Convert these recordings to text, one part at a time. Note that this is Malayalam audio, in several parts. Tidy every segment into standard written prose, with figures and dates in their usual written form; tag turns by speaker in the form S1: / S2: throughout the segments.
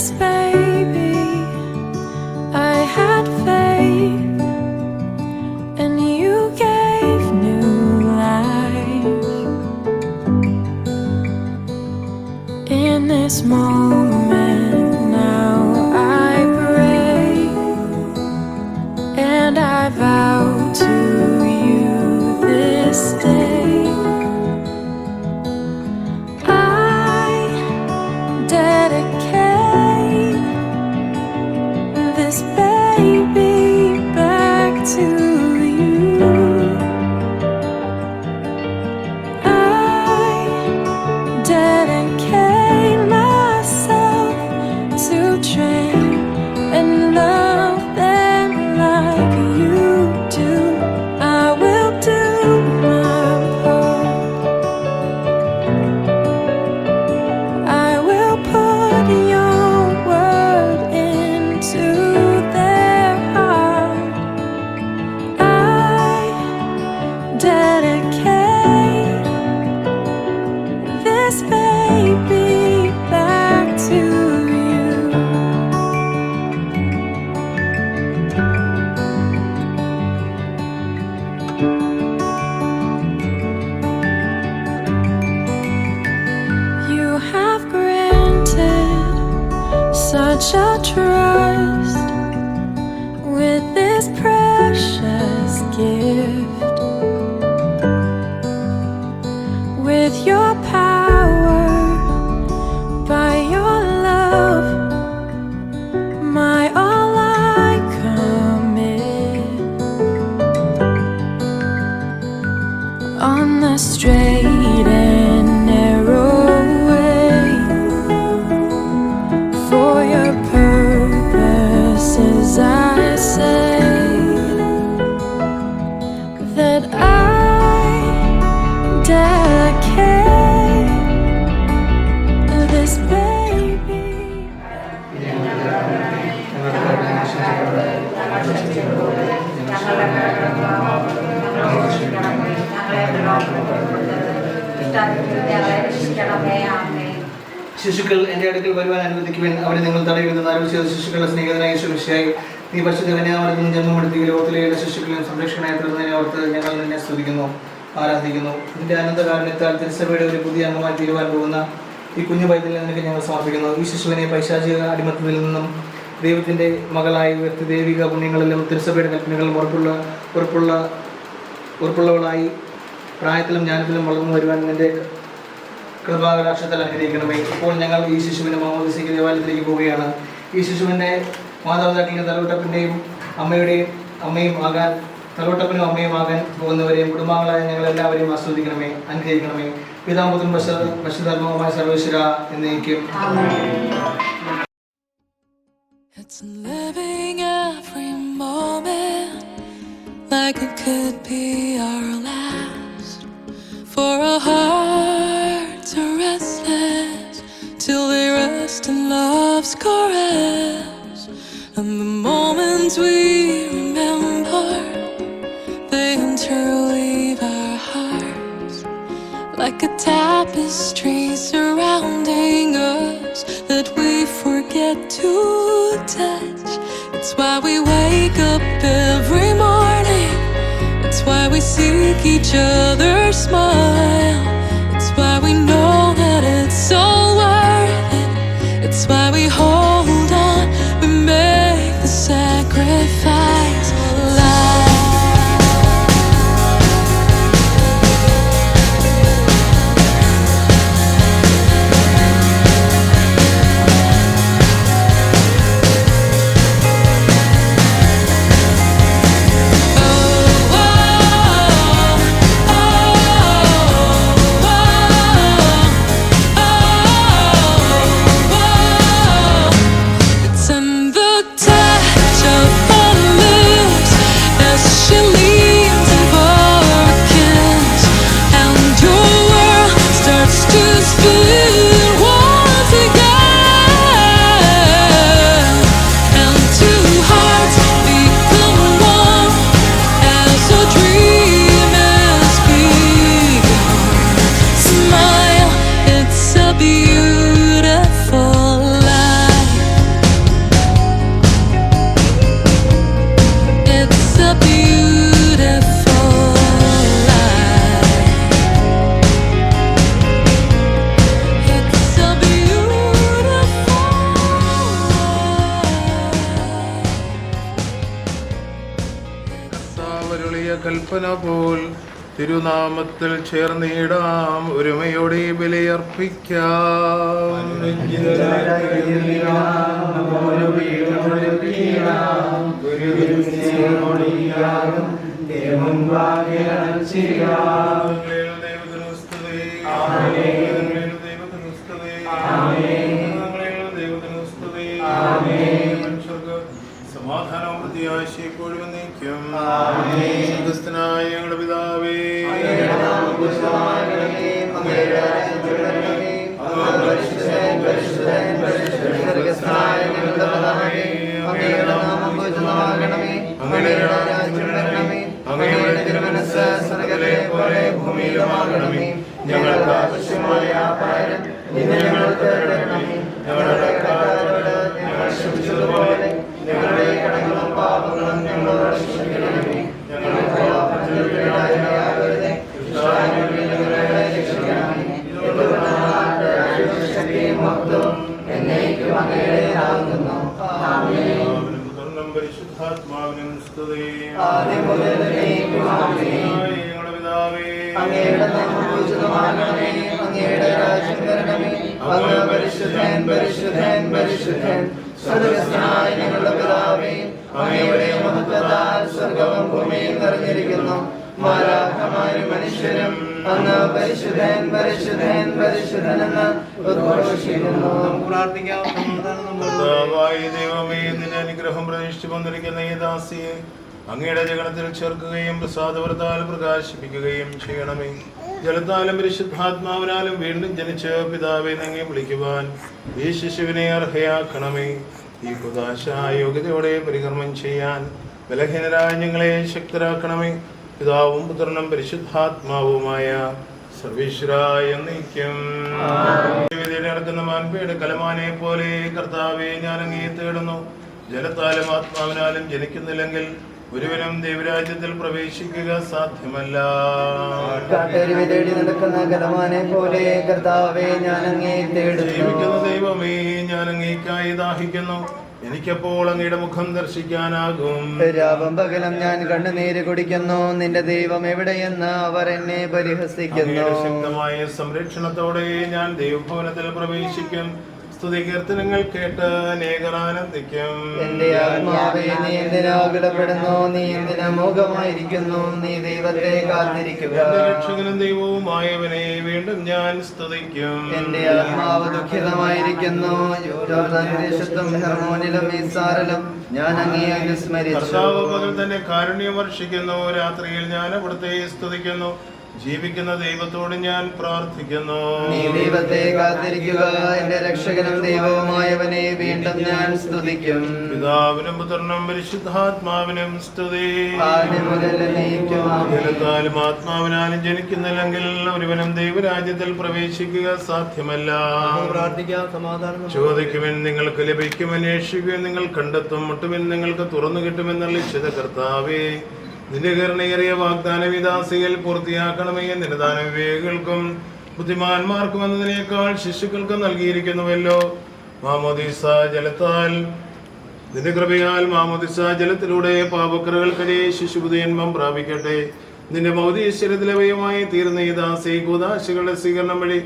S1: this baby, I had faith, and you gave new life. In this moment now I pray, and I vow to you this day, I dedicate this baby back to you. I dedicate myself to train and love them like you do. I will do my part. I will put your word into their heart. I dedicate this baby back to you. You have granted such a trust with this precious gift. With your power, by your love, my all I commit. On the straight and narrow way, for your purposes I say that I dedicate this baby.
S2: ശിശുക്കൾ എൻ്റെ അടുക്കൽ വരുവാൻ അനുവദിക്കുവാൻ അവരെ നിങ്ങൾ തടയുമെന്ന് അറിവ് ചെയ്ത ശിശുക്കളുടെ സ്നേഹിതനായ യേശുമിശിഹായി, നീ പരിശുദ്ധ കന്യാമറിയത്തിൽ നിന്ന് ജന്മമെടുത്ത ലോകത്തിലെ എല്ലാ ശിശുക്കളെയും സംരക്ഷണയായി തീർന്നതിനെ ഓർത്ത് ഞങ്ങൾ നിന്നെ സ്തുതിക്കുന്നു, ആരാധിക്കുന്നു. നിന്റെ അനന്തകാരുണ്യത്താൽ തിരുസഭയുടെ ഒരു പുതിയ അംഗമായി തീരുവാൻ പോകുന്ന ഈ കുഞ്ഞു പൈതലിനെ നിനക്ക് ഞങ്ങൾ സമർപ്പിക്കുന്നു. ഈ ശിശുവിനെ പൈശാചിക അടിമത്തത്തിൽ നിന്നും ദൈവത്തിൻ്റെ മകളായി ഉയർത്തി ദൈവിക പുണ്യങ്ങളിലും തിരുസഭയുടെ കൽപ്പനകളിലും ഉറപ്പുള്ളവളായി പ്രായത്തിലും ജ്ഞാനത്തിലും വളർന്നു വരുവാൻ നിന്റെ കൃപാകടാക്ഷത്താൽ അനുഗ്രഹിക്കണമേ. ഇപ്പോൾ ഞങ്ങൾ ഈ ശിശുവിനെ മാമോദീസയ്ക്ക് ദേവാലയത്തിലേക്ക് പോവുകയാണ്. ഈ ശിശുവിൻ്റെ മാതാപിതാക്കളുടെ തലവട്ടപ്പൻ്റെയും അമ്മയും ആകാൻ പോകുന്നവരെയും കുടുംബാംഗങ്ങളായ ഞങ്ങളെല്ലാവരെയും ആസ്വദിക്കണമേ, അനുഗ്രഹിക്കണമേ. പിതാപുത്രൻ പരിശുദ്ധാത്മാവുമായ സർവ്വേശ്വര എന്നേക്കും.
S1: It's living every moment like it could be our last, for our hearts are restless till they rest in love's caress. And the moments we remember, they interleave our hearts like a tapestry surrounding us that we forget to touch. It's why we wake up every morning. It's why we seek each other's smile. It's why we know that it's all worth it. It's why we hold on, we make the sacrifice. Oh, oh, oh.
S3: കൽപ്പന പോൽ തിരുനാമത്തിൽ ചേർന്നിടാം, ഒരുമയോടെ ബലിയർപ്പിക്കാം. സമാധാനവും പ്രത്യാശയെപ്പോഴും നീക്കും. സ്വർഗ്ഗസ്ഥനായ ഞങ്ങളുടെ പിതാവേ, അങ്ങയുടെ തിരുമനസ്സ് സ്വർഗ്ഗത്തിലെ പോലെ ഭൂമിയിലുമാകണമേ. ഞങ്ങൾക്ക് ആവശ്യമായ ആഹാരം ഇന്ന് ഞങ്ങൾക്ക് തരണമേ. ഞങ്ങളുടെ കടക്കാരോട് ഞങ്ങൾ ക്ഷമിച്ചതുപോലെ ഞങ്ങളുടെ കടങ്ങളും പാപങ്ങളും ഞങ്ങളോട് ക്ഷമിക്കണമേ. ഞങ്ങളെ പ്രലോഭനത്തിലാക്കരുതേ, ദുഷ്ടാരൂപിയിൽ ഞങ്ങളെ രക്ഷിക്കണമേ. ശക്തിയും മഹത്വവും എന്നേക്കും അങ്ങയുടേതാകുന്നു. ആമേൻ. പരിശുദ്ധാത്മാവിനും സ്തുതി. ആദ്യം മുതൽ എന്നേക്കും ആമേൻ. ഞങ്ങളുടെ പിതാവേ, അങ്ങയുടെ നാമം പൂജിതമാകണമേ. അങ്ങയുടെ രാജ്യം വരണമേ. അങ്ങ് പരിശുദ്ധൻ പരിശുദ്ധൻ പരിശുദ്ധൻ. സ്വർഗ്ഗസ്ഥനായ ഞങ്ങളുടെ പിതാവേ, അങ്ങയുടെ മഹത്വത്താൽ സ്വർഗ്ഗവും ഭൂമിയും നിറഞ്ഞിരിക്കുന്നു. മാലാഖമാരും മനുഷ്യരും അങ്ങ് പരിശുദ്ധൻ പരിശുദ്ധൻ പരിശുദ്ധനെന്ന് ഉദ്ഘോഷിക്കുന്നു. പ്രാർത്ഥിക്കാം. ദൈവമേ, നിന്റെ അനുഗ്രഹം പ്രതീക്ഷിച്ചു വന്നിരിക്കുന്ന ഈ ദാസിയെ അങ്ങയുടെ ജഗണത്തിൽ ചേർക്കുകയും പ്രസാദവ്രതാൽ പ്രകാശിപ്പിക്കുകയും ചെയ്യണമേ. ജലത്താലും പരിശുദ്ധാത്മാവിനാലും വീണ്ടും ജനിച്ച് പിതാവെ അങ്ങേ വിളിക്കുവാൻ ഈ ശിശുവിനെ അർഹയാക്കണമേ. ഈ കുദാശ യോഗ്യതയോടെ പരികർമ്മം ചെയ്യാൻ ബലഹീനരായ ഞങ്ങളെ ശക്തരാക്കണമേ. പിതാവും പുത്രനും പരിശുദ്ധാത്മാവുമായ സർവീശ്വരായ നീക്കും. നടക്കുന്ന മാൻപയുടെ കലമാനെ പോലെ കർത്താവെ ഞാൻ അങ്ങേ തേടുന്നു. ജലത്താലും ആത്മാവിനാലും ജനിക്കുന്നില്ലെങ്കിൽ ഒരുവനും ദൈവരാജ്യത്തിൽ പ്രവേശിക്കുക സാധ്യമല്ല.
S4: നടക്കുന്ന കലമാനെ പോലെ കർത്താവെ ഞാൻ അങ്ങേ തേടുന്നു.
S3: ജീവിക്കുന്ന ദൈവമേ, ഞാൻ അങ്ങേക്കായി ദാഹിക്കുന്നു. എനിക്കപ്പോൾ അങ്ങയുടെ മുഖം ദർശിക്കാനാകും.
S4: രാവും പകലും ഞാൻ കണ്ണുനീര് കുടിക്കുന്നു. നിന്റെ ദൈവം എവിടെയെന്ന് അവർ എന്നെ പരിഹസിക്കുന്നു.
S3: ശക്തമായ സംരക്ഷണത്തോടെ ഞാൻ ദൈവഭവനത്തിൽ പ്രവേശിക്കും. സ്തുതി കീർത്തനങ്ങൾ കേട്ട് അനേകർ ആനന്ദിക്കും.
S4: എന്റെ ആത്മാവേ, നീ എന്തിനാ അകലപ്പെടുന്നു? നീ എന്തിനാ മൂകമായിരിക്കുന്നു? നീ ദൈവത്തെ കാത്തിരിക്കുക.
S3: രക്ഷകനും ദൈവവുമായവനെ വീണ്ടും ഞാൻ സ്തുതിക്കും.
S4: എന്റെ ആത്മാവ് ദുഃഖിതമായിരിക്കുന്നു. ദേശത്തും ഹെർമോനിലും ഈസാറിലും ഞാൻ അങ്ങേ അനുസ്മരിച്ചു.
S3: പകൽ തന്നെ കാരുണ്യം വർഷിക്കുന്നു. രാത്രിയിൽ ഞാൻ അവിടുത്തെ സ്തുതിക്കുന്നു. ജീവിക്കുന്ന ദൈവത്തോട് ഞാൻ പ്രാർത്ഥിക്കുന്നു.
S4: നീ ദൈവത്തെ കാത്തിരിക്കുക. എന്റെ രക്ഷകനും ദൈവവുമായവനെ വീണ്ടും ഞാൻ സ്തുതിക്കും.
S3: പിതാവിനും പുത്രനും പരിശുദ്ധാത്മാവിനും സ്തുതി. ജലത്താലും ആത്മാവിനാലും ജനിക്കുന്നില്ലെങ്കിൽ ഒരുവനും ദൈവരാജ്യത്തിൽ പ്രവേശിക്കുക സാധ്യമല്ല.
S4: പ്രാർത്ഥിക്കാം. സമാധാനം.
S3: ചോദിക്കുമെൻ നിങ്ങൾക്ക് ലഭിക്കും, അന്വേഷിക്കുമെൻ നിങ്ങൾ കണ്ടെത്തും, മുട്ടുമെൻ നിങ്ങൾക്ക് തുറന്നു കിട്ടുമെന്നുള്ള നിശ്ചിത കർത്താവേ, നിന്റെ കരുണയേറിയ വാഗ്ദാനം വിദാസികൾ പൂർത്തിയാക്കണമേ. നിന്റെ ദാനം വിവേകികൾക്കും ബുദ്ധിമാന്മാർക്കും എന്നതിനേക്കാൾ ശിശുക്കൾക്ക് നൽകിയിരിക്കുന്നുവല്ലോ. മാമോദീസ ജലത്താൽ നിന്റെ കൃപയാൽ മാമോദീസ ജലത്തിലൂടെ പാപക്കറകൾക്കരെ ശിശുബുദ്ധയന്മം പ്രാപിക്കട്ടെ. നിന്റെ മൗദീശ്വരത്തിലവയുമായി തീർന്ന ഈ ദാസി കൂദാശികളുടെ സ്വീകരണം വഴി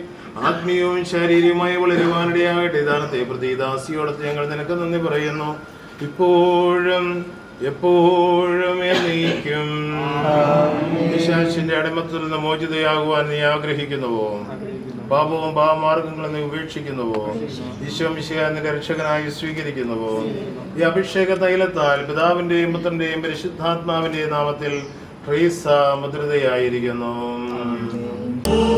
S3: ആത്മീയവും ശാരീരികമായി വളരുവാനിടയാകട്ടെ. ദാനത്തെ പ്രതി ദാസിയോടത്ത് ഞങ്ങൾ നിനക്ക് നന്ദി പറയുന്നു, ഇപ്പോഴും എപ്പോഴും എന്നേക്കും. പിശാചിന്റെ അടിമത്തിൽ നിന്ന് മോചിതയാകുവാൻ നീ ആഗ്രഹിക്കുന്നുവോ? പാപവും പാപമാർഗങ്ങളും നീ ഉപേക്ഷിക്കുന്നുവോ? ഈശോ മിശിഹായെ നിന്റെ രക്ഷകനായി സ്വീകരിക്കുന്നുവോ? ഈ അഭിഷേക തൈലത്താൽ പിതാവിന്റെയും പുത്രന്റെയും പരിശുദ്ധാത്മാവിന്റെയും നാമത്തിൽ ട്രീസ മുദ്രിതയായിരിക്കുന്നു.
S1: Oh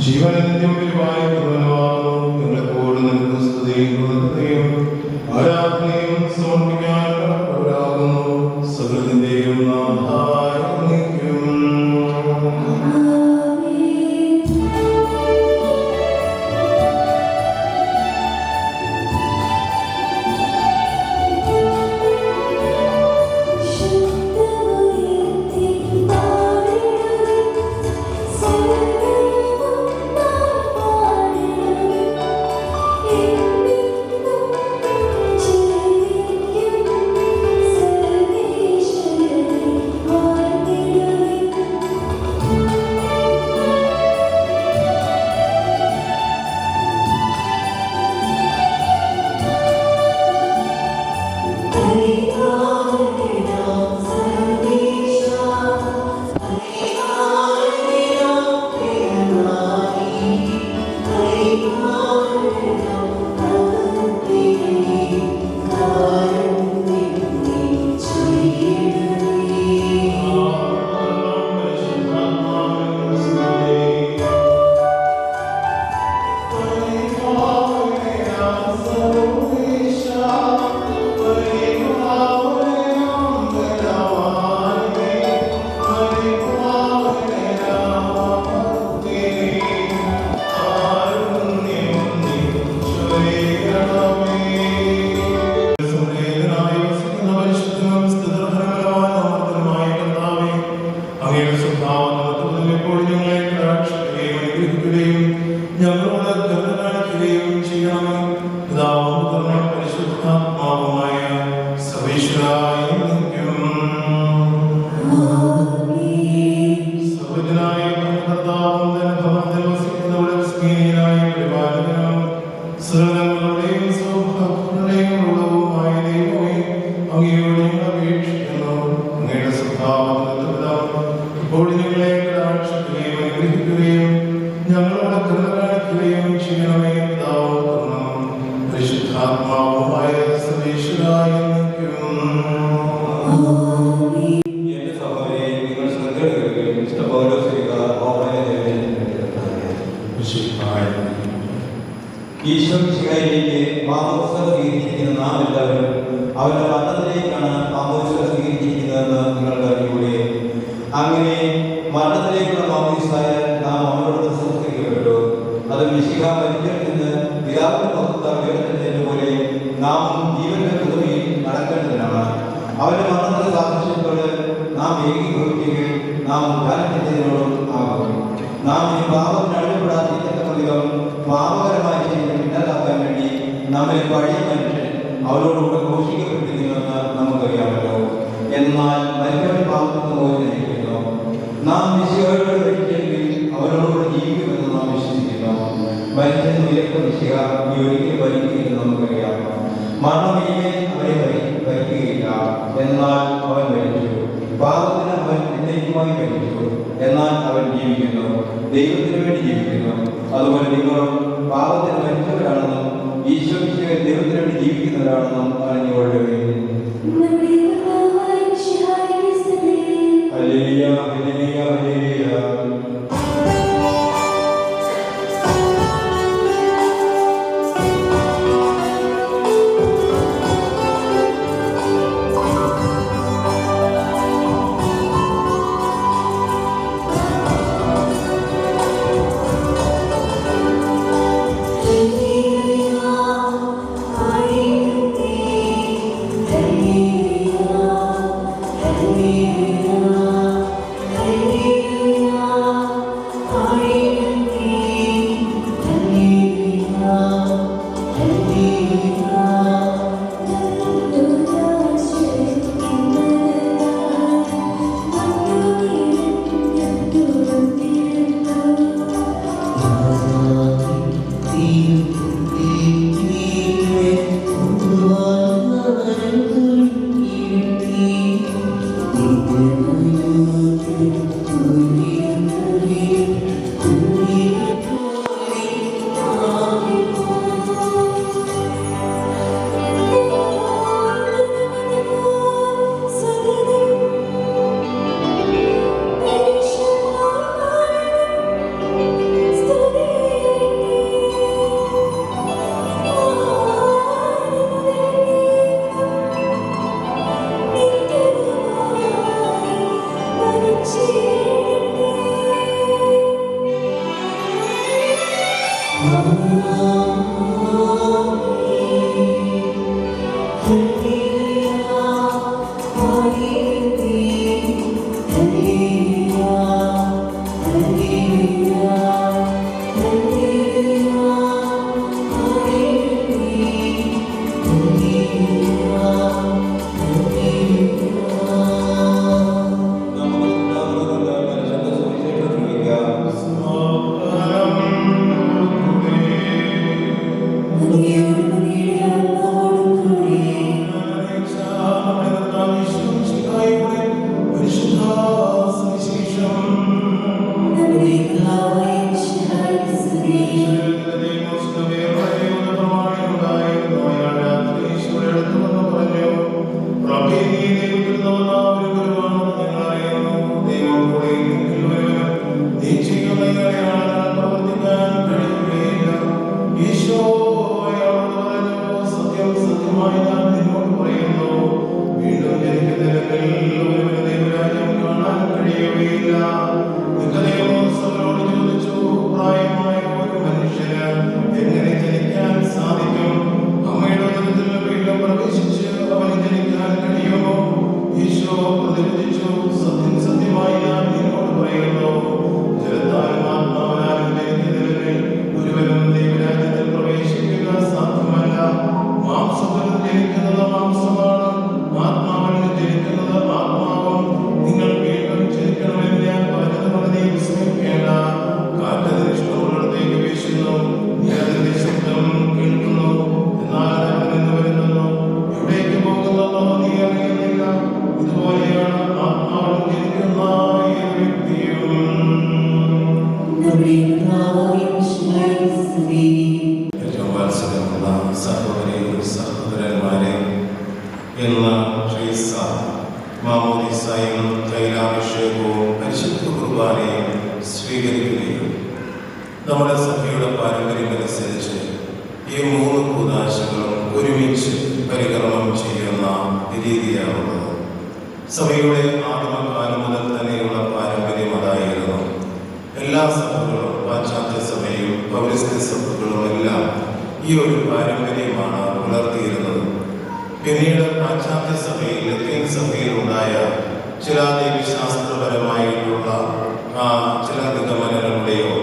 S3: ജീവനും പരിപാലിക്കുന്നവനും നിങ്ങളെപ്പോഴും നിൽക്കുന്ന സ്തുതിയും ആരാധനയും സമർപ്പിക്കാനാകുന്നു. സകലത്തിന്റെയും നാഥായിരിക്കും.
S5: ഈശോ മിശിഹായിലേക്ക് മാമോദിസ സ്വീകരിച്ചിരിക്കുന്ന നാം എല്ലാവരും അവരുടെ മരണത്തിലേക്കാണ് മാമോദിസ സ്വീകരിച്ചിരിക്കുന്നതെന്ന് നിങ്ങൾക്ക് അറിയൂടെ. അങ്ങനെ മരണത്തിലേക്കുള്ള മാമോദിസയാൽ നാം അവനോട് സംസ്കരിക്കപ്പെട്ടു. അത് മിശിഹ മരിച്ചവരിൽ നിന്ന് പിതാവിന്റെ മഹത്വത്താൽ ഉയർത്തുന്നതിന് പോലെ നാമും ജീവന്റെ പുതുമയിൽ നടക്കേണ്ടതിനാണ്. അവന്റെ മരണത്തിന്റെ സാദൃശ്യത്തോട് നാം ഏകീഭവിക്കുകയും നാം ധ്യാനത്തിനോടും ആകും. നാം ഈ പാപത്തിന് അടിപ്പെടാതിരിക്കുന്ന വിധം പാപകരമായ ശരീരം ഇല്ലാതാക്കാൻ വേണ്ടി നമ്മെ പഴയ മനുഷ്യൻ അവരോടുകൂടെ ഘോഷിക്കപ്പെട്ടിരിക്കുന്നുവെന്ന് നമുക്കറിയാമല്ലോ. എന്നാൽ മരിച്ചവൻ പാപത്തിന് മോചിച്ചിരിക്കുന്നു. നാം മിശിഹായോട് മരിച്ചെങ്കിൽ അവരോടുകൂടെ ജീവിക്കുമെന്ന് നാം വിശ്വസിക്കുന്നു. മനുഷ്യൻ വിലക്ക് മിശിഹ ഈ ഒരിക്കലും ഭരിക്കുകയെന്ന് നമുക്കറിയാം. മരണം ഇനിമേൽ അവരെ ഭരിക്കുകയില്ല. എന്നാൽ അവൻ മരിച്ചു. പാപത്തിന് അവൻ എന്നേക്കുമായി മരിച്ചു. എന്നാൽ അവൻ ജീവിക്കുന്നു, ദൈവത്തിന് വേണ്ടി ജീവിക്കുന്നു. അതുപോലെ നിങ്ങളും പാപത്തിന് മരിച്ചവരാണെന്നും ഈശോ മിശിഹായെ ദൈവത്തിന് വേണ്ടി ജീവിക്കുന്നവരാണെന്നും അറിഞ്ഞുകൊള്ളുകയും. Hallelujah, hallelujah, hallelujah.
S3: കഴിയുകയില്ല. നിക്കോദെമോസ് അവനോട് ചോദിച്ചു, പ്രായമായ ഒരു മനുഷ്യന് എങ്ങനെ ജനിക്കാൻ സാധിക്കും? അമ്മയുടെ ഉദരത്തിൽ വീണ്ടും പ്രവേശിച്ച് അവന് ജനിക്കാൻ കഴിയുമോ? ഈശോ പ്രതിവചിച്ചു, സത്യം സത്യമായി ഞാൻ നിന്നോട് പറയുന്നു, ജലത്താലും ആത്മാവിനാലും ജനിക്കുന്നവരിൽ ഒരുവനും ദൈവരാജ്യത്തിൽ പ്രവേശിക്കുക സാധ്യമല്ല. മാംസത്തിൽ ജനിക്കുന്നത് മാംസമാണ്, ആത്മാവിൽ ജനിക്കുന്നത് ആത്മാവും. നിങ്ങൾ വീണ്ടും ജനിക്കണമെന്ന് ഞാൻ പറഞ്ഞതുകൊണ്ട് നീ വിസ്മയിക്കേണ്ട. കാറ്റതിന് ഇഷ്ടമുള്ളിടത്തേക്ക് വീശുന്നു, നീ അതിന്റെ ശബ്ദം കേൾക്കുന്നു, എന്നാൽ അത് നിന്ന് വരുന്നു, എവിടേക്ക് പോകുന്നതോ നീ അറിയുന്നില്ല. ഇതുപോലെയാണ് ആത്മാവിൽ ജനിക്കുന്ന ഏത് വ്യക്തിയും. ഏറ്റവും വാത്സല്യമുള്ള സഹോദരി സഹോദരന്മാരെ, ഇന്ന് ട്രീസ മാമോദീസായും തൈലാഭിഷേകവും പരിശുദ്ധ കുർബാനയും സ്വീകരിക്കുകയും നമ്മുടെ സഭയുടെ പാരമ്പര്യമനുസരിച്ച് ഈ 3 കൂദാശകളും ഒരുമിച്ച് പരികർമ്മം ചെയ്യുന്ന രീതിയാണുള്ളത്. സഭയുടെ ആദിമകാലം മുതൽ തന്നെയുള്ള പാരമ്പര്യം അതായിരുന്നു. എല്ലാ സഭകളും, പാശ്ചാത്യ സഭയും പൗരസ്ത്യ സഭകളും എല്ലാം ഈ ഒരു പാരമ്പര്യമാണ് പുലർത്തിയിരുന്നത്. പിന്നീട് പാശ്ചാത്യ സഭയിൽ, ലത്തീൻ സഭയിൽ ഉണ്ടായ ചില ദൈവശാസ്ത്രപരമായിട്ടുള്ള ചില നിഗമനങ്ങളുടെയോ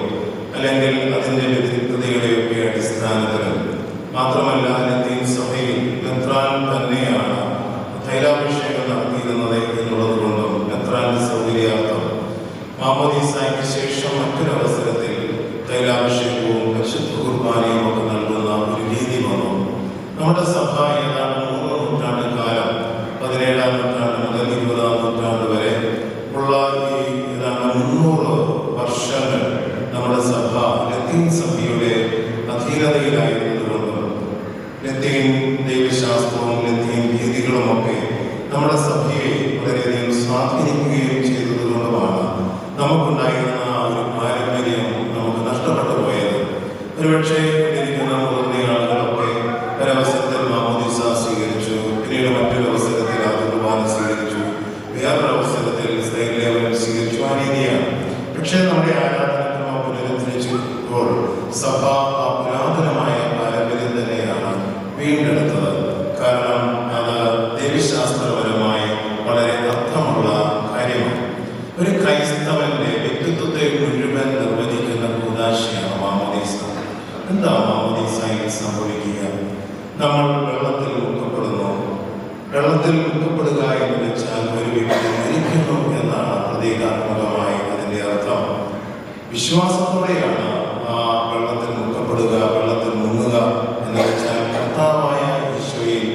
S3: അല്ലെങ്കിൽ അതിൻ്റെ വ്യതിരിക്തതയുടെയോ ഒക്കെ അടിസ്ഥാനത്തിൽ, മാത്രമല്ല ലത്തീൻ സഭയിൽ മെത്രാൻ തന്നെയാണ് തൈലാഭിഷേകം നടത്തിയിരുന്നത് എന്നുള്ളത് കൊണ്ടും മെത്രാന്റെ സൗകര്യാർത്ഥം മാമോദീസായ്ക്ക് ശേഷം മറ്റൊരവസരത്തിൽ തൈലാഭിഷേകവും പരിശുദ്ധ കുർബാനയും ഒക്കെ നൽകുന്ന ഒരു രീതി വന്നു. നമ്മുടെ സഭ ഏതാണ്ട് 3 നൂറ്റാണ്ട് കാലം, 17-ാം നൂറ്റാണ്ട് മുതൽ 20-ാം നൂറ്റാണ്ട് വരെ ഉള്ള ഈ ഏതാണ്ട് 300 വർഷങ്ങൾ നമ്മുടെ സഭ ലത്തീൻ സഭയുടെ അധീനതയിലായിരുന്നതുകൊണ്ടും ലത്തീൻ ദൈവശാസ്ത്രവും ലത്തീൻ രീതികളുമൊക്കെ നമ്മുടെ സഭയെ വളരെയധികം സ്വാധീനിക്കുകയും ചെയ്തതുകൊണ്ടുമാണ് നമുക്കുണ്ടായിരുന്ന ആ ഒരു പാരമ്പര്യം നമുക്ക് നഷ്ടപ്പെട്ടു പോയത്. ഒരുപക്ഷെ ഇരിക്കുന്ന മുതിർന്ന ആളുകളൊക്കെ ഒരവസരത്തിൽ മാമോദീസ സ്വീകരിച്ചു, പിന്നീട് മറ്റൊരു അവസരത്തിൽ കുർബാന സ്വീകരിച്ചു, വേറൊരു അവസരത്തിൽ സ്ഥൈര്യലേപനം സ്വീകരിച്ചു. ആ രീതിയാണ്. പക്ഷേ നമ്മുടെ ആരാധനക്രമം പുനരുദ്ധരിച്ചപ്പോൾ സഭ ആ പുരാതനമായ പാരമ്പര്യം തന്നെയാണ് വീണ്ടെടുത്തത്. കാരണം അത് ദൈവശാസ്ത്രപരമായി വളരെ അർത്ഥമുള്ള കാര്യമാണ്. ഒരു ക്രൈസ്തവന്റെ വ്യക്തിത്വത്തെ മുഴുവൻ നിർവചിക്കുന്ന കൂദാശയാണ് മാമോദീസ. എന്താ മാമോദീസയിൽ സംഭവിക്കുക? നമ്മൾ വെള്ളത്തിൽ മുക്കപ്പെടുന്നു. വെള്ളത്തിൽ മുക്കപ്പെടുക എന്ന് വെച്ചാൽ ഒരു വ്യക്തി മരിക്കുന്നു എന്നാണ് പ്രതീകാത്മകമായി അതിൻ്റെ അർത്ഥം. വിശ്വാസത്തോടെയാണ് ആ വെള്ളത്തിൽ മുക്കപ്പെടുക, വെള്ളത്തിൽ മുങ്ങുക എന്ന് വെച്ചാൽ കർത്താവായ ഈശോയിൽ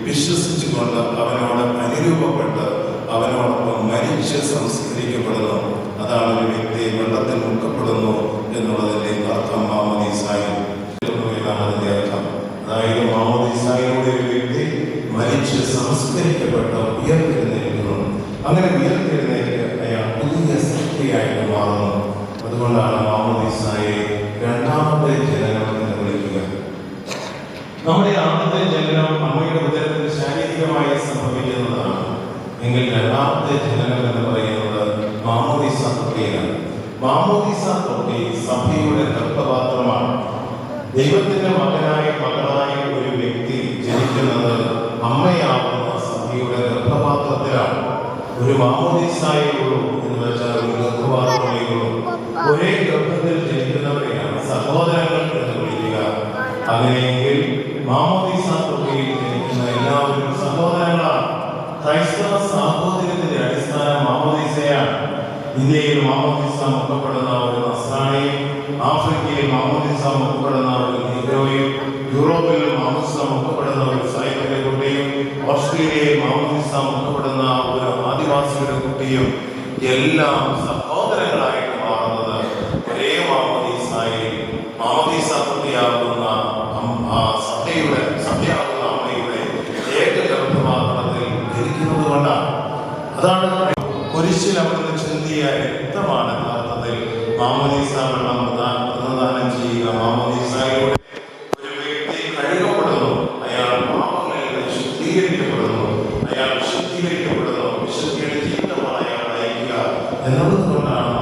S3: വിശ്വസിച്ചുകൊണ്ട് അവനോട് അനുരൂപപ്പെട്ട് അവനോടൊപ്പം മരിച്ച് സംസ്കരിക്കപ്പെടുന്നു. അതാണ് ഒരു വ്യക്തി വെള്ളത്തിൽ മുക്കപ്പെടുന്നു എന്നുള്ളതിൻ്റെ അർത്ഥം. മാമോദീസായിൽ എന്നാണ് അതിൻ്റെ അർത്ഥം. അതായത് മാമോദീസായിലൂടെ ഒരു വ്യക്തി മരിച്ച് സംസ്കരിക്കപ്പെട്ട് ഉയർത്തെഴുന്നേൽക്കുന്നു. അങ്ങനെ ഉയർത്തെഴുന്നേറ്റ് അയാൾ പുതിയ ശക്തിയായിട്ട് മാറുന്നു. അതുകൊണ്ടാണ് മാമോദീസായെ രണ്ടാമത്തെ ജനനം എന്ന് വിളിക്കുക. നമ്മുടെ ആദ്യത്തെ ജനനം അമ്മയുടെ ഉദരത്തിൽ ശാരീരികമായി സംഭവിക്കുന്നതാണ്. എങ്കിൽ രണ്ടാമത്തെ ജനനം എന്ന് പറയുന്നത് മാമോദീസ തൊട്ടിയാണ്. മാമോദീസ തൊട്ടി സഭയുടെ ഗർഭപാത്രമാണ്. ദൈവത്തിന്റെ മകളായ ഒരു വ്യക്തി ജനിക്കുന്നത് അമ്മയാവുന്ന സഭയുടെ ഗർഭപാത്രത്തിലാണ്. ഒരു മാമോദീസായേ ഉള്ളൂ എന്ന് വെച്ചാൽ ഒരു ഗർഭപാത്രമേ ഉള്ളൂ. ഒരേ ഗർഭത്തിൽ ജനിക്കുന്നവരെയാണ് സഹോദരങ്ങൾ എന്ന് വിളിക്കുക. അങ്ങനെയെങ്കിൽ മാമോദീസ തൊട്ടിയിൽ ജനിക്കുന്ന എല്ലാവരും സഹോദരങ്ങളാണ്. ക്രൈസ്തവ സാഹോദര്യത്തിന്റെ അടിസ്ഥാനം മാമോദീസയാണ്. ഇന്ത്യയിൽ മാമോദീസ മുക്കപ്പെടുന്ന ഒരു നസ്രാണിയും, ആഫ്രിക്കയിൽ മാമോദീസ മുക്കപ്പെടുന്ന ഒരു നീഗ്രോയും, യൂറോപ്പിൽ മാമോദീസ മുക്കപ്പെടുന്ന ഒരു സൈനിക കുട്ടിയും, ഓസ്ട്രേലിയയിൽ മാമോദീസ മുക്കപ്പെടുന്ന ഒരു ആദിവാസിയുടെ കുട്ടിയും എല്ലാം സഹോദരങ്ങളായിട്ട് മാറുന്നത് ഒരേ മാമോദീസായിൽ മാമോദീസ കുട്ടിയാകുന്ന സഭയാകുന്ന അമ്മയുടെ ഏക ഗർഭപാത്രത്തിൽ ധരിക്കുന്നത് കൊണ്ടാണ്. അതാണ് കുരിശിൽ അവിടുന്ന് ചിന്തിയ രക്തമാണ് യഥാർത്ഥത്തിൽ മാമോദീസ വെള്ളം പ്രദാനം ചെയ്യുക. മാമോദീസയിലൂടെ ഒരു വ്യക്തി കഴുകപ്പെടുന്നു, അയാൾ പാപങ്ങളിൽ ശുദ്ധീകരിക്കപ്പെടുന്നു, അയാൾ വിശുദ്ധീകരിക്കപ്പെടുന്നു. വിശുദ്ധിയുടെ ജീവിതമാണ് അയാൾ നയിക്കുക എന്ന അതുകൊണ്ടാണ്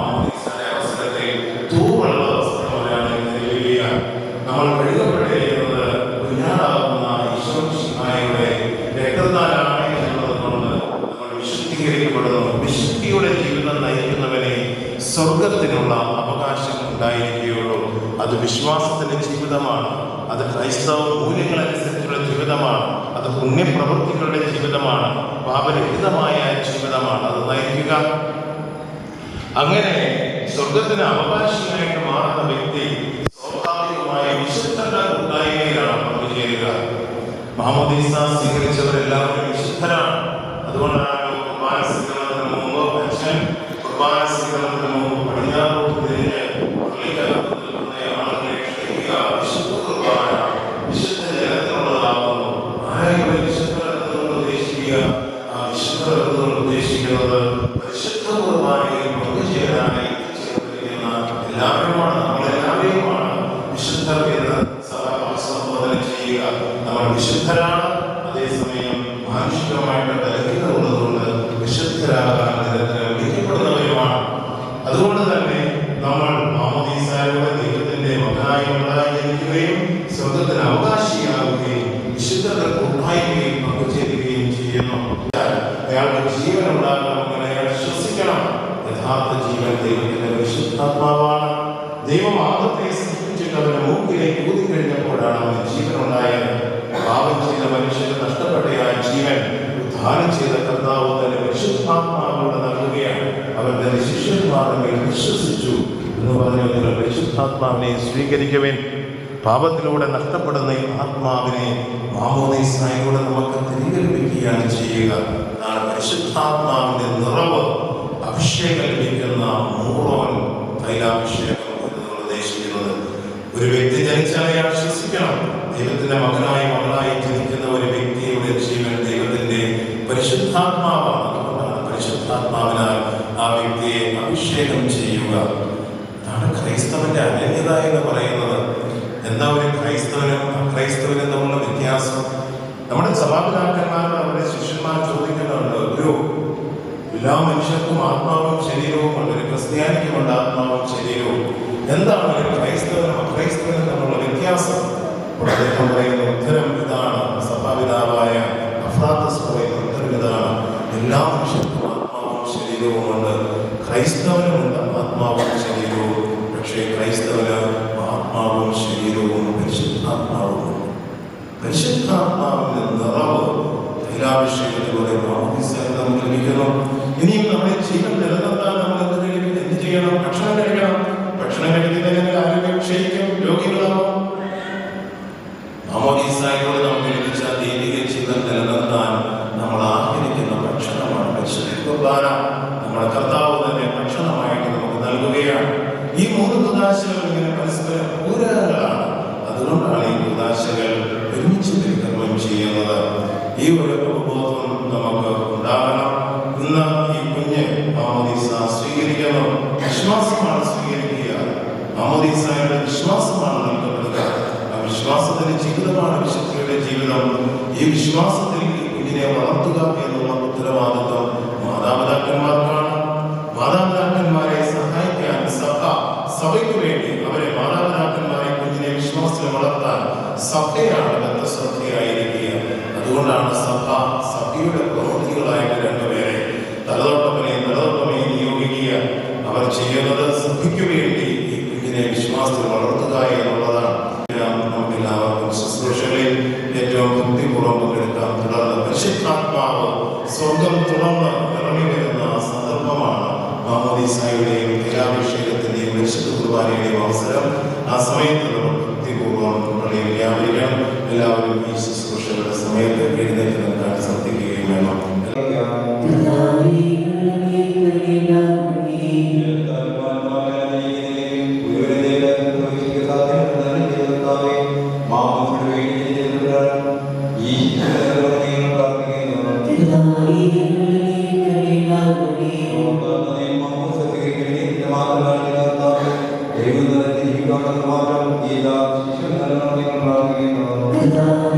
S3: അവസരത്തിൽ തൂവെള്ള വസ്ത്രമാണ് നമ്മൾ കഴുകപ്പെട്ടിരിക്കുന്നത് കുഞ്ഞാടാകുന്ന ഈശോയുടെ രക്തത്താലാണ് എന്നുള്ളത് കൊണ്ട് നമ്മൾ വിശുദ്ധീകരിക്കപ്പെടുന്നു. വിശുദ്ധിയുടെ ജീവിതം നയിക്കുന്നവനെ സ്വർഗത്തിനുള്ള അവകാശം ഉണ്ടായിരിക്കുകയുള്ളൂ. അത് വിശ്വാസത്തിന്റെ ജീവിതമാണ്, അത് ക്രൈസ്തവ മൂല്യങ്ങളനുസരിച്ചുള്ള ജീവിതമാണ്, അത് പുണ്യപ്രവൃത്തികളുടെ ജീവിതമാണ്, പാപരഹിതമായ ജീവിതമാണ് അത് നയിക്കുക. അങ്ങനെ സ്വർഗത്തിന് അവകാശിയായിട്ട് മാറുന്ന വ്യക്തി സ്വാഭാവികമായ വിശുദ്ധരുടെ കൂട്ടായ്മയിലാണ് പങ്കുചേരുക. മാമോദീസ സ്വീകരിച്ചവരെല്ലാവരും വിശുദ്ധരാണ്. അതുകൊണ്ടാണ് കുർബാന സ്വീകരണത്തിന് മുമ്പ് അച്ഛൻ കുർബാന സ്വീകരണത്തിന് മുമ്പ് പടിഞ്ഞാറോട്ട് തിരിഞ്ഞ് പള്ളിക്കകത്ത് നിൽക്കുന്ന ആളുകളെ ക്ഷണിക്കുക. വിശുദ്ധ കുർബാന വിശുദ്ധ ജനത്തിനുള്ളതാകുന്നു. ആരെങ്കിലും വിശുദ്ധരെന്ന് ഉദ്ദേശിക്കുക, ആ വിശുദ്ധരെന്ന് ഉദ്ദേശിക്കുന്നത് പരിശുദ്ധ കുർബാനയിൽ പങ്കുചേരാനായി ചേർന്നിരിക്കുന്ന എല്ലാവരുമാണ്, നമ്മളെല്ലാവരെയുമാണ് വിശുദ്ധർ എന്ന് സഭ സംബോധന ചെയ്യുക. നമ്മൾ വിശുദ്ധരാണ്, അതേസമയം മാനുഷികമായിട്ട് ബലഹീനത ഉള്ളതുകൊണ്ട് വിശുദ്ധരാകാൻ നിരന്തരം വിളിക്കപ്പെടുന്നവരുമാണ്. അതുകൊണ്ട് തന്നെ നമ്മൾ മാമോദീസയിലൂടെ ദൈവത്തിന്റെ മകനായി ജനിക്കുകയും സ്വർഗത്തിന് അവകാശിയാകുകയും വിശുദ്ധരുടെ കൂട്ടായ്മയിൽ പങ്കുചേരുകയും ചെയ്യുന്നു. അയാൾക്ക് ജീവൻ ഉണ്ടാകണമെങ്കിൽ അയാൾ ശ്വസിക്കണം. യഥാർത്ഥ ജീവൻ ദൈവത്തിന്റെ പരിശുദ്ധാത്മാവാണ്. ദൈവം ആദത്തെ സൃഷ്ടിച്ചിട്ട് അവന്റെ മൂക്കിലേക്ക് ഊതിക്കഴിഞ്ഞപ്പോഴാണ് അവന് ജീവൻ ഉണ്ടായത്. പാപം ചെയ്ത മനുഷ്യന് നഷ്ടപ്പെട്ട ആ ജീവൻ ഉദ്ധാനം ചെയ്ത കർത്താവ് തന്റെ പരിശുദ്ധാത്മാവിലൂടെ നൽകുകയാണ്. അവൻ തന്റെ ശിഷ്യന്മാരിൽ വിശ്വസിച്ചു എന്ന് പറഞ്ഞു, നിങ്ങൾ പരിശുദ്ധാത്മാവിനെ സ്വീകരിക്കുവിൻ. പാപത്തിലൂടെ നഷ്ടപ്പെടുന്ന ഈ ആത്മാവിനെ മാമോദീസയിലൂടെ നമുക്ക് തിരികെ ലഭിക്കുകയാണ് ചെയ്യുക. അതാണ് പരിശുദ്ധാത്മാവിന്റെ നിറവ്, അഭിഷേകം ലഭിക്കുന്ന മൂറോൻ തൈലാഭിഷേകം എന്ന് ഉദ്ദേശിക്കുന്നത്. ഒരു വ്യക്തി ജനിച്ചാൽ അയാൾ വിശ്വസിക്കണം. ദൈവത്തിന്റെ മകനായി മകളായി ജനിക്കുന്ന ഒരു വ്യക്തിയുടെ ജീവൻ ദൈവത്തിന്റെ പരിശുദ്ധാത്മാവാണ്. അതുകൊണ്ടാണ് പരിശുദ്ധാത്മാവിനാൽ ആ വ്യക്തിയെ അഭിഷേകം ചെയ്യുക. അതാണ് ക്രൈസ്തവന്റെ അനന്യത എന്ന് പറയുന്നത്. എന്താ ഒരു ക്രൈസ്തവനും അക്രൈസ്തവനും തമ്മിലുള്ള വ്യത്യാസം? നമ്മുടെ സഭാപിതാക്കന്മാർ അവരുടെ ശിഷ്യന്മാർ ചോദിക്കുന്നുണ്ട്, ഒരു എല്ലാ മനുഷ്യർക്കും ആത്മാവും ശരീരവും ഉണ്ട്, ഒരു ക്രിസ്ത്യാനിക്കുമുണ്ട് ആത്മാവും ശരീരവും. എന്താണ് ഒരു ക്രൈസ്തവനും അക്രൈസ്തവനും തമ്മിലുള്ള വ്യത്യാസം? അദ്ദേഹം പറയുന്ന ഉത്തരം ഇതാണ്. സഭാപിതാവായ അഫ്രാത്തസ് പറയുന്ന ഉത്തരം ഇതാണ്: എല്ലാ മനുഷ്യർക്കും ആത്മാവും ശരീരവും ഉണ്ട്. ക്രൈസ്തവനുമുണ്ട് ആത്മാവും ശരീരവും. പക്ഷേ ക്രൈസ്തവന് ആത്മാവും ശരീരവും പരിശുദ്ധാത്മാവും. പരിശുദ്ധാത്മാവിന്റെ നിറവ് തൈലാഭിഷേകത്തിലൂടെ മാമോദീസയിൽ നമുക്ക് ലഭിക്കുന്നു. ഇനിയും നമ്മുടെ ജീവൻ നിലനിർത്താൻ നമ്മൾ എന്ത് ചെയ്യണം? ഭക്ഷണം കഴിക്കണം. ഭക്ഷണം കഴിക്കുന്നതിന് ആരോഗ്യം ക്ഷയിക്കും, രോഗികളാവും. മാമോദീസയിലൂടെ നമുക്ക് ലഭിച്ച ദൈവിക ജീവൻ നിലനിർത്താൻ നമ്മൾ ആഗ്രഹിക്കുന്ന ഭക്ഷണമാണ് പരിശുദ്ധ കുർബാന. നമ്മുടെ കർത്താവ് തന്നെ ഭക്ഷണമായിട്ട് നമുക്ക് നൽകുകയാണ്. ഈ മൂന്ന് കുദാശകൾ ഇങ്ങനെ പരസ്പരം പൂരകങ്ങളാണ്. അതുകൊണ്ടാണ് ഈ കുദാശകൾ ഒരുമിച്ച് പരികർമ്മം ചെയ്യുന്നത്. ഈ ഒരു ഉപബോധം നമുക്ക് ഉണ്ടാകണം. ഇന്ന് ഈ കുഞ്ഞ് മാമോദീസ സ്വീകരിക്കണം. വിശ്വാസമാണ് സ്വീകരിക്കുക. മാമോദീസയുടെ വിശ്വാസമാണ് നൽകപ്പെടുക. ആ വിശ്വാസത്തിന്റെ ജീവിതമാണ് വിശുദ്ധിയുടെ ജീവിതം. ഈ വിശ്വാസത്തിൽ ഈ കുഞ്ഞിനെ വളർത്തുക എന്നുള്ള ഉത്തരവാദിത്വം മാതാപിതാക്കന്മാർക്കാണ്. മാതാപിതാക്കന്മാരെ സഹായിക്കാൻ സഭയ്ക്ക് വേണ്ടി അവരെ മാതാപിതാക്കന്മാരെ കുഞ്ഞിനെ വിശ്വാസത്തിൽ വളർത്താൻ സഭയാണ് ബദ്ധശ്രദ്ധയായിരിക്കുക. അതുകൊണ്ടാണ് സഭയുടെ പ്രവൃത്തികളായിട്ട് രണ്ടുപേരെ തലതൊട്ടമേ നിയോഗിക്കുക. അവർ ചെയ്യുന്നത് സഭയ്ക്ക് വേണ്ടി ഈ കുഞ്ഞിനെ വിശ്വാസത്തിൽ വളർത്തുക എന്നുള്ളതാണ്. നമുക്ക് എല്ലാവർക്കും ശുശ്രൂഷകളിൽ ഏറ്റവും ഭക്തിപൂർവ്വം പങ്കെടുക്കാം. തുടർന്ന് പരിശുദ്ധാത്മാവ് സ്വർഗം തുറന്ന് ഇറങ്ങി വരുന്ന സന്ദർഭമാണ് മാമോദീസയുടെയും തൈലാഭിഷേകത്തിന്റെയും പരിശുദ്ധ കുർബാനയുടെയും അവസരം. ആ സമയത്ത് നമ്മൾ ഭക്തിപൂർവ്വം പള്ളിയിൽ വ്യാപരിക്കണം. എല്ലാവരും ഈ ശുശ്രൂഷകളുടെ സമയത്ത് എഴുന്നേറ്റ് നിൽക്കാൻ ശ്രദ്ധിക്കുകയും വേണം.
S4: മാറ്റം